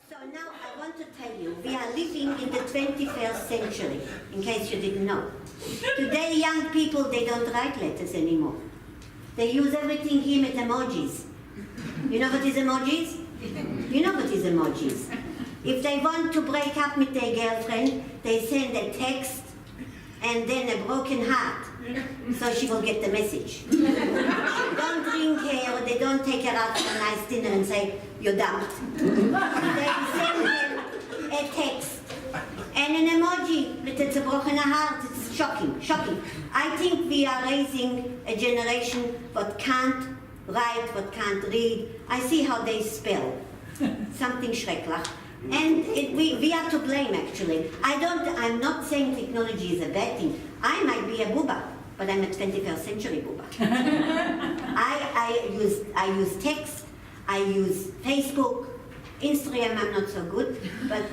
So now I want to tell you, we are living in the 21st century, in case you didn't know. Today, young people, they don't write letters anymore. They use everything here with emojis. You know what is emojis? You know what is emojis. If they want to break up with their girlfriend, they send a text and then a broken heart, so she will get the message. Don't ring her, or they don't take her out for a nice dinner and say, you're dumped. They send them a text and an emoji with a broken heart. It's shocking, shocking. I think we are raising a generation what can't write, what can't read. I see how they spell. Something schrecklich. And we are to blame, actually. I'm not saying technology is a bad thing. I might be a Bubba, but I'm a 21st century Bubba. I use text, I use Facebook, Instagram I'm not so good, but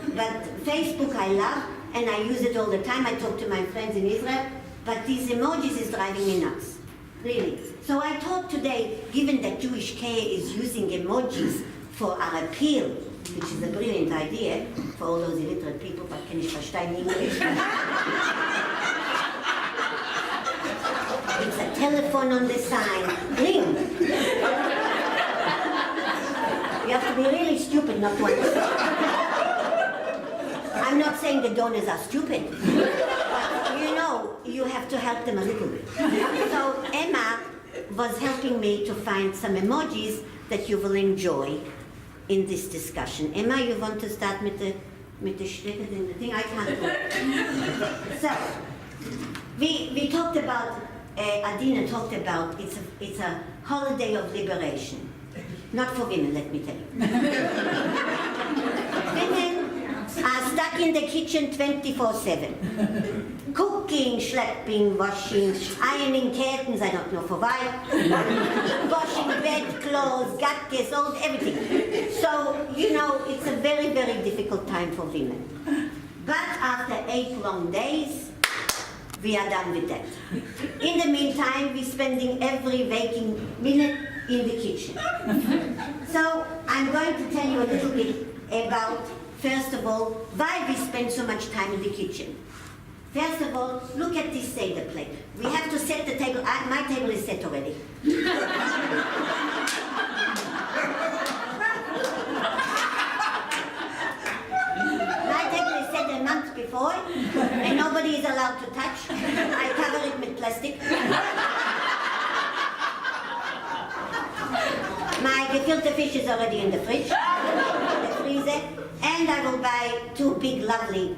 Facebook I love, and I use it all the time. I talk to my friends in Israel, but these emojis is driving me nuts, really. So I thought today, given that Jewish Care is using emojis for our appeal, which is a brilliant idea for all those illiterate people, but can ich verstehen English? It's a telephone on the sign. Ring. You have to be really stupid not to understand. I'm not saying the donors are stupid, but you know, you have to help them a little bit. So Emma was helping me to find some emojis that you will enjoy in this discussion. Emma, you want to start with the shticket in the thing? I can't do. So, we talked about, Adina talked about, it's a holiday of liberation. Not for women, let me tell you. Women are stuck in the kitchen 24/7. Cooking, schlepping, washing, ironing curtains, I don't know for why. Washing bedclothes, gatkes, all everything. So, you know, it's a very, very difficult time for women. But after 8 long days, we are done with that. In the meantime, we're spending every waking minute in the kitchen. So, I'm going to tell you a little bit about, first of all, why we spend so much time in the kitchen. First of all, look at this Seder plate. We have to set the table. My table is set already. My table is set a month before, and nobody is allowed to touch. I cover it with plastic. My gefilte fish is already in the fridge, the freezer, and I will buy 2 big, lovely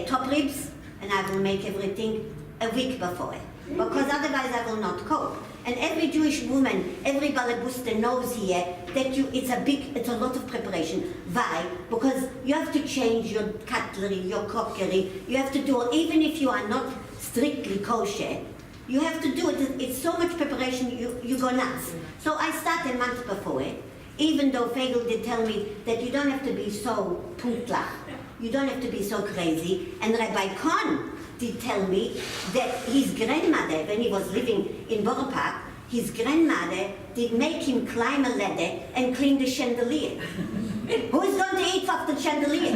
top ribs. And I will make everything a week before, because otherwise I will not cope. And every Jewish woman, every balabusta knows here that it's a lot of preparation. Why? Because you have to change your cutlery, your crockery. You have to do it, even if you are not strictly kosher. You have to do it. It's so much preparation, you go nuts. So I start a month before, even though Fagel did tell me that you don't have to be so punktlich. You don't have to be so crazy. And Rabbi Kohn did tell me that his grandmother, when he was living in Borough Park, his grandmother did make him climb a ladder and clean the chandelier. Who is going to eat off the chandelier?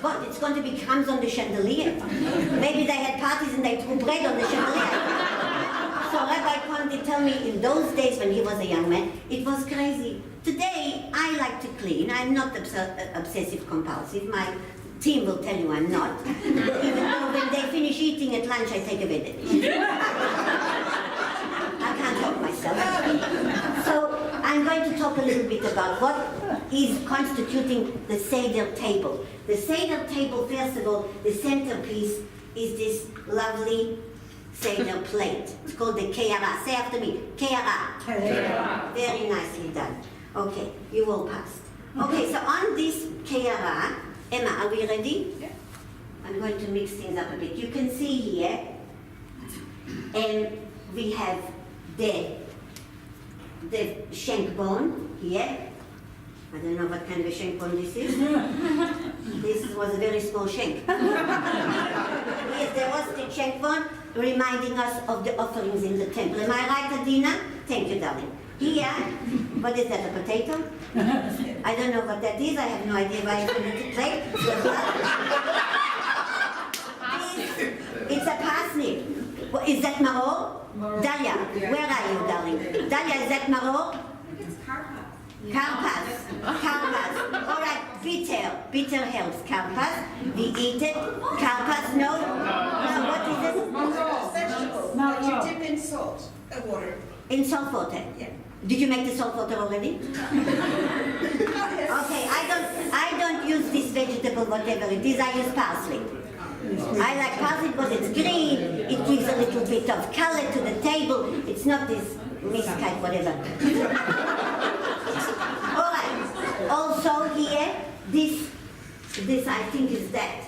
What, it's going to be crumbs on the chandelier? Maybe they had parties and they threw bread on the chandelier. So Rabbi Kohn did tell me in those days when he was a young man, it was crazy. Today, I like to clean. I'm not obsessive compulsive. My team will tell you I'm not. Even though when they finish eating at lunch, I take a bed. I can't help myself. So I'm going to talk a little bit about what is constituting the Seder table. The Seder table, first of all, the centerpiece is this lovely Seder plate. It's called the A.K.A. Say after me, A.K.A. Very nicely done. Okay, you all passed. Okay, so on this A.K.A., Emma, are we ready? Yeah. I'm going to mix things up a bit. You can see here, and we have the shank bone here. I don't know what kind of a shank bone this is. This was a very small shank. Here's the roasted shank bone, reminding us of the offerings in the temple. Am I right, Adina? Thank you, darling. Here, what is that, a potato? I don't know what that is. I have no idea why it's on the plate. It's a parsnip. Is that maror? Dalia, where are you, darling? Dalia, is that maror? Karpas. Karpas. All right, bitter. Bitter helps. Karpas. We eat it. Karpas, no? No, what is it? Vegetables that you dip in salt and water. In salt water? Yeah. Did you make the salt water already? Okay, I don't use this vegetable, whatever it is. I use parsley. I like parsley because it's green. It gives a little bit of color to the table. It's not this miscut, whatever. All right. Also here, this I think is that.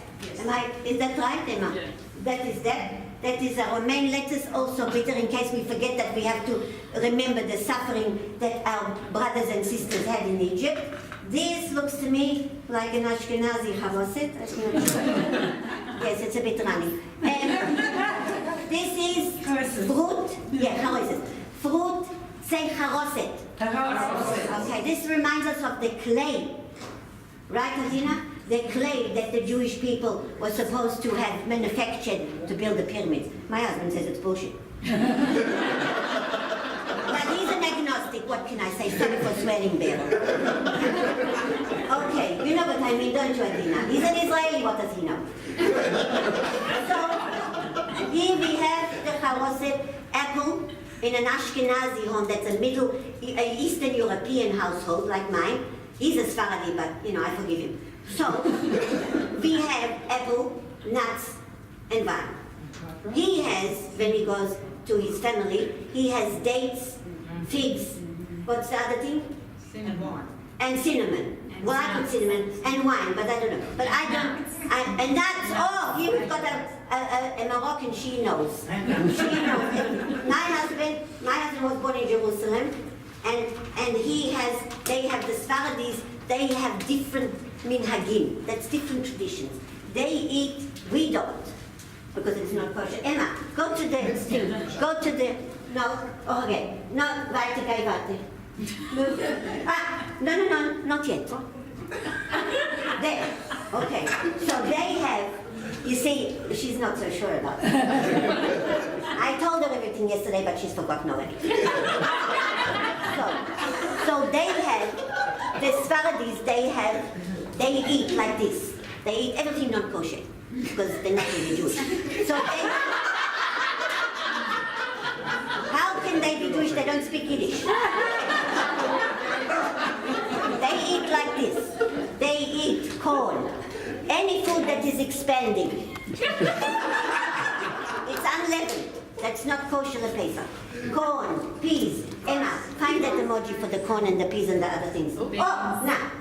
Is that right, Emma? Yeah. That is that. That is a romaine lettuce, also bitter, in case we forget that we have to remember the suffering that our brothers and sisters had in Egypt. This looks to me like an Ashkenazi charoset. Yes, it's a bit runny. This is fruit. Yeah, charoset. Fruit, say charoset. Okay, this reminds us of the clay. Right, Adina? The clay that the Jewish people were supposed to have manufactured to build the pyramids. My husband says it's bullshit. But he's an agnostic, what can I say? Sorry for swearing there. Okay, you know what I mean, don't you, Adina? He's an Israeli, what does he know? So, here we have the charoset apple in an Ashkenazi home that's a Middle Eastern European household like mine. He's a Sfaradi, but, I forgive him. So, we have apple, nuts, and wine. He has, when he goes to his family, he has dates, figs, what's the other thing? Cinnamon. And cinnamon. Well, I put cinnamon and wine, but I don't know. But I don't, and nuts, here we've got a Moroccan, she knows. She knows. My husband was born in Jerusalem, and they have the Sfaradis, they have different minhagim, that's different traditions. They eat, we don't, because it's not kosher. Emma, go to the thing, no, okay, no, warte. No, not yet. There, okay, so they have, you see, she's not so sure about it. I told her everything yesterday, but she's forgotten already. So they have, the Sfaradis, they eat like this. They eat everything not kosher, because they're not really Jewish. So how can they be Jewish? They don't speak Yiddish. They eat like this. They eat corn. Any food that is expanding. It's unleavened. That's not kosher at Pesach. Corn, peas. Emma, find that emoji for the corn and the peas and the other things. Oh, now,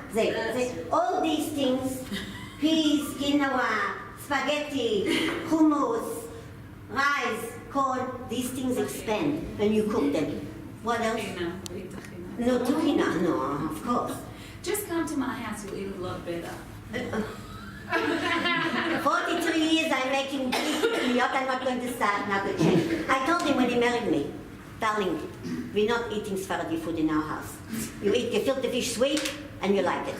all these things, peas, quinoa, spaghetti, hummus, rice, corn, these things expand when you cook them. What else? No, tahina, no, of course. Just come to my house, you'll eat a lot better. 43 years I'm making I'm not going to start now to change. I told him when he married me, darling, we're not eating Sephardi food in our house. You eat gefilte fish sweet and you like it.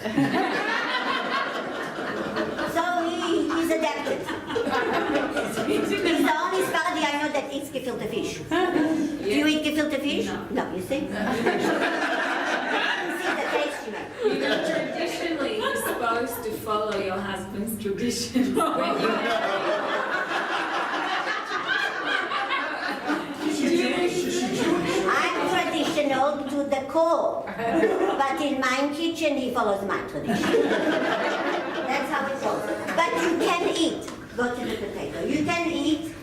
So he's adapted. He's the only Sephardi I know that eats gefilte fish. Do you eat gefilte fish? No, you see? Traditionally, you're supposed to follow your husband's tradition. I'm traditional to the core, but in my kitchen he follows my tradition. That's how it goes. But you can eat. Go to the potato. You can eat.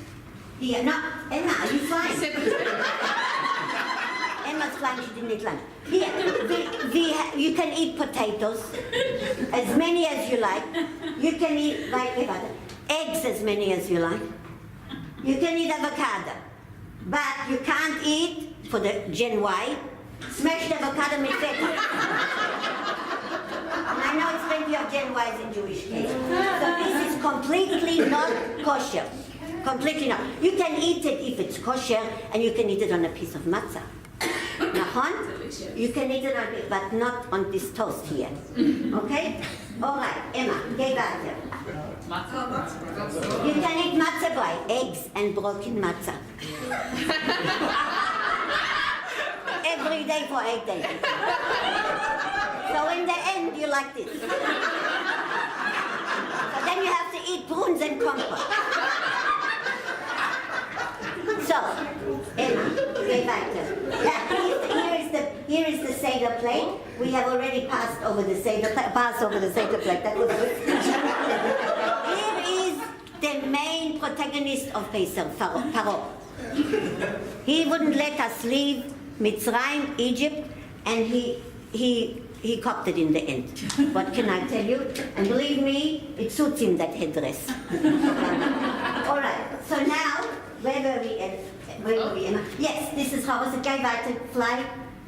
Here, no, Emma, are you fine? Emma's fine, she didn't eat lunch. Here, you can eat potatoes, as many as you like. You can eat, eggs as many as you like. You can eat avocado. But you can't eat, for the Gen Y, smashed avocado with feta. And I know it's plenty of Gen Ys in Jewish case. So this is completely not kosher. Completely not. You can eat it if it's kosher, and you can eat it on a piece of matzah. Nahon? chips. You can eat it on it, but not on this toast here. Okay? All right, Emma, geh weiter. You can eat matzah by eggs and broken matzah. Every day for 8 days. So in the end, you like this. So then you have to eat prunes and compote. So, Emma, geh weiter. Here is the Seder plate. We have already passed over the Seder plate. That was good. Here is the main protagonist of Pesach, Paro. He wouldn't let us leave Mitzrayim, Egypt, and he copped it in the end. What can I tell you? And believe me, it suits him, that headdress. All right, so now, where were we, Emma? Yes, this is how was it? Geh weiter, fly,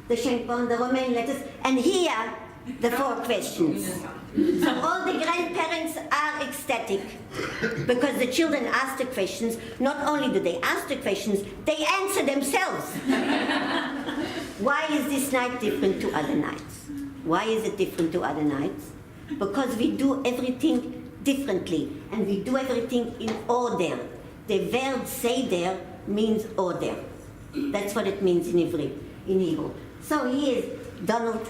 the Schenkborn, the Romaine letters, and here, the 4 questions. So all the grandparents are ecstatic because the children ask the questions. Not only do they ask the questions, they answer themselves. Why is this night different to other nights? Why is it different to other nights? Because we do everything differently and we do everything in order. The word Seder means order. That's what it means in Hebrew. So here's Donald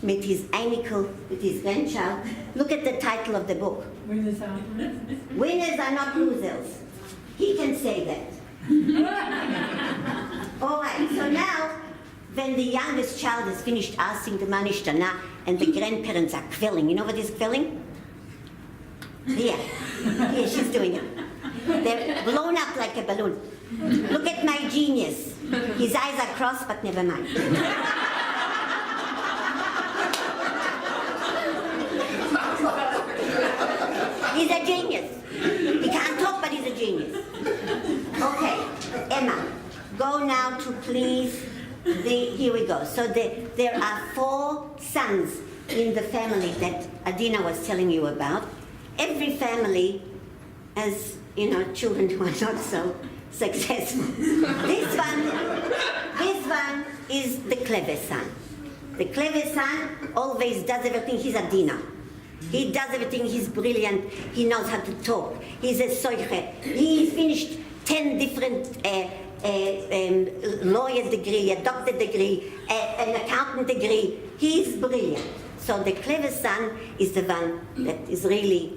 with his Einikel, with his grandchild. Look at the title of the book. Winners are not losers. He can say that. All right, so now, when the youngest child has finished asking the Manishtana and the grandparents are quelling, you know what is quelling? Here, she's doing it. They're blown up like a balloon. Look at my genius. His eyes are crossed, but never mind. He's a genius. He can't talk, but he's a genius. Okay, Emma, go now to please here we go. So there are 4 sons in the family that Adina was telling you about. Every family has, children who are not so successful. This one is the clever son. The clever son always does everything. He's Adina. He does everything. He's brilliant. He knows how to talk. He's a soiche. He's finished 10 different lawyer degree, a doctor degree, an accountant degree. He's brilliant. So the clever son is the one that is really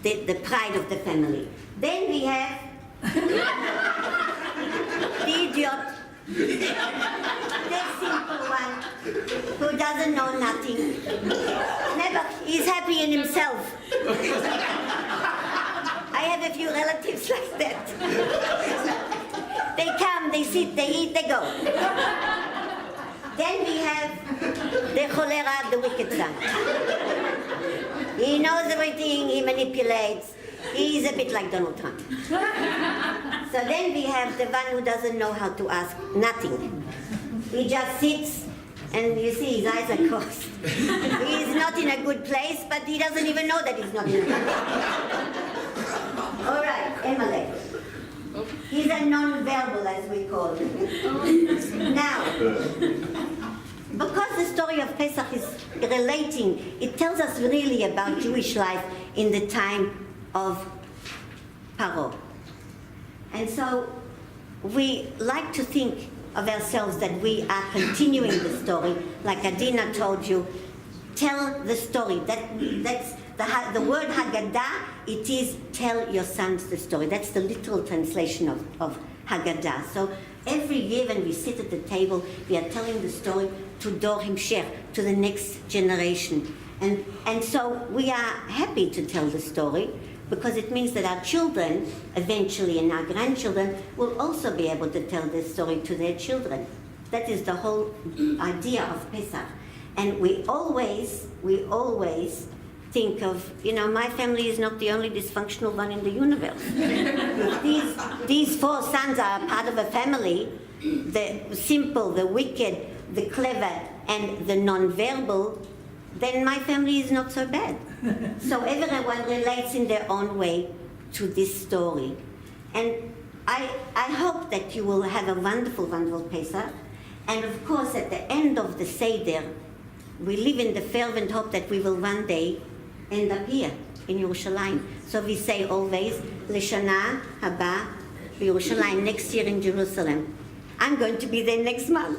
the pride of the family. Then we have the idiot, the simple one, who doesn't know nothing. Never, he's happy in himself. I have a few relatives like that. They come, they sit, they eat, they go. Then we have the cholera, the wicked son. He knows everything, he manipulates. He's a bit like Donald Trump. So then we have the one who doesn't know how to ask nothing. He just sits, and you see his eyes are crossed. He's not in a good place, but he doesn't even know that he's not in a good place. All right, Emily. He's a non-verbal, as we call him. Now, because the story of Pesach is relating, it tells us really about Jewish life in the time of Paro. And so we like to think of ourselves that we are continuing the story, like Adina told you. Tell the story. That's the word Haggadah. It is tell your sons the story. That's the literal translation of Haggadah. So every year when we sit at the table, we are telling the story to Dor Himshech, to the next generation. And so we are happy to tell the story because it means that our children, eventually, and our grandchildren, will also be able to tell this story to their children. That is the whole idea of Pesach. And we always think of, my family is not the only dysfunctional one in the universe. If these 4 sons are part of a family, the simple, the wicked, the clever, and the non-verbal, then my family is not so bad. So everyone relates in their own way to this story. And I hope that you will have a wonderful, wonderful Pesach. And of course, at the end of the Seder, we live in the fervent hope that we will one day end up here in Yerushalayim. So we say always, L'shana haba b'Yerushalayim, next year in Jerusalem. I'm going to be there next month.